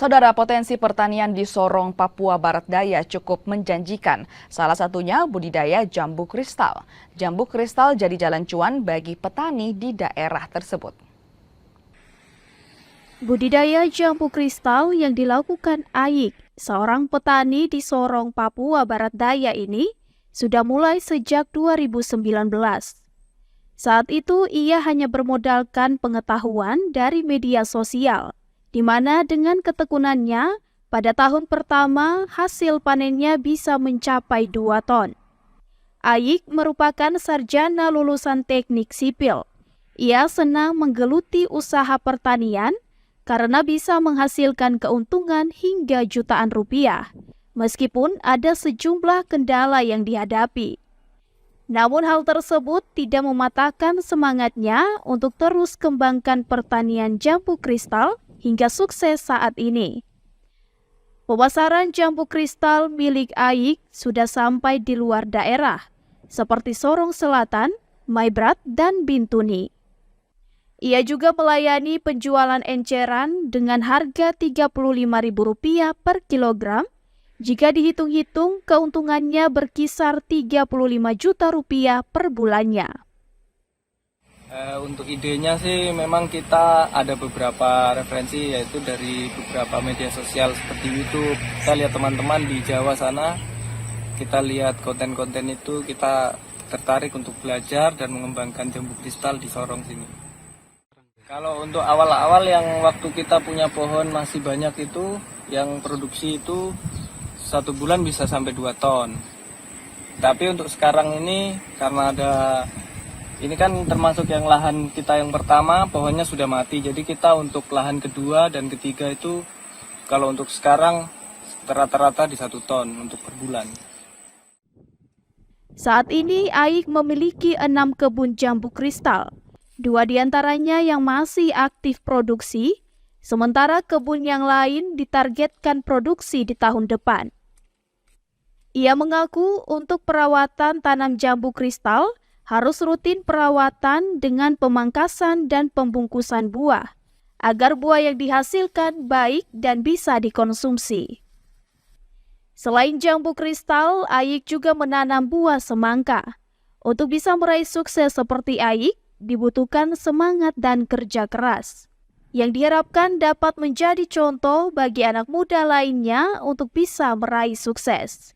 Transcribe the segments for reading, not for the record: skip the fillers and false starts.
Saudara, potensi pertanian di Sorong, Papua Barat Daya cukup menjanjikan. Salah satunya budidaya jambu kristal. Jambu kristal jadi jalan cuan bagi petani di daerah tersebut. Budidaya jambu kristal yang dilakukan Aik, seorang petani di Sorong, Papua Barat Daya ini, sudah mulai sejak 2019. Saat itu ia hanya bermodalkan pengetahuan dari media sosial, di mana dengan ketekunannya, pada tahun pertama hasil panennya bisa mencapai 2 ton. Aik merupakan sarjana lulusan teknik sipil. Ia senang menggeluti usaha pertanian karena bisa menghasilkan keuntungan hingga jutaan rupiah, meskipun ada sejumlah kendala yang dihadapi. Namun hal tersebut tidak mematahkan semangatnya untuk terus kembangkan pertanian jambu kristal hingga sukses saat ini. Pemasaran jambu kristal milik Aik sudah sampai di luar daerah, seperti Sorong Selatan, Maibrat, dan Bintuni. Ia juga melayani penjualan enceran dengan harga Rp35.000 per kilogram. Jika dihitung-hitung, keuntungannya berkisar Rp35 juta per bulannya. Untuk idenya sih memang kita ada beberapa referensi, yaitu dari beberapa media sosial seperti YouTube. Kita lihat teman-teman di Jawa sana, kita lihat konten-konten itu, kita tertarik untuk belajar dan mengembangkan jambu kristal di Sorong sini. Kalau untuk awal-awal yang waktu kita punya pohon masih banyak itu, yang produksi itu 1 bulan bisa sampai 2 ton. Tapi untuk sekarang ini, karena ini kan termasuk yang lahan kita yang pertama, pohonnya sudah mati. Jadi kita untuk lahan kedua dan ketiga itu, kalau untuk sekarang rata-rata di 1 ton untuk per bulan. Saat ini Aik memiliki 6 kebun jambu kristal. 2 diantaranya yang masih aktif produksi, sementara kebun yang lain ditargetkan produksi di tahun depan. Ia mengaku untuk perawatan tanam jambu kristal harus rutin perawatan dengan pemangkasan dan pembungkusan buah, agar buah yang dihasilkan baik dan bisa dikonsumsi. Selain jambu kristal, Aik juga menanam buah semangka. Untuk bisa meraih sukses seperti Aik, dibutuhkan semangat dan kerja keras, yang diharapkan dapat menjadi contoh bagi anak muda lainnya untuk bisa meraih sukses.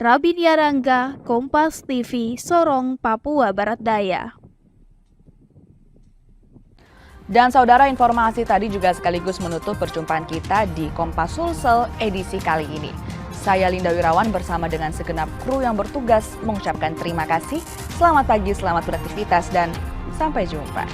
Rabinia Rangga, Kompas TV, Sorong, Papua Barat Daya. Dan saudara, informasi tadi juga sekaligus menutup perjumpaan kita di Kompas Sulsel edisi kali ini. Saya Linda Wirawan bersama dengan segenap kru yang bertugas mengucapkan terima kasih. Selamat pagi, selamat beraktivitas, dan sampai jumpa.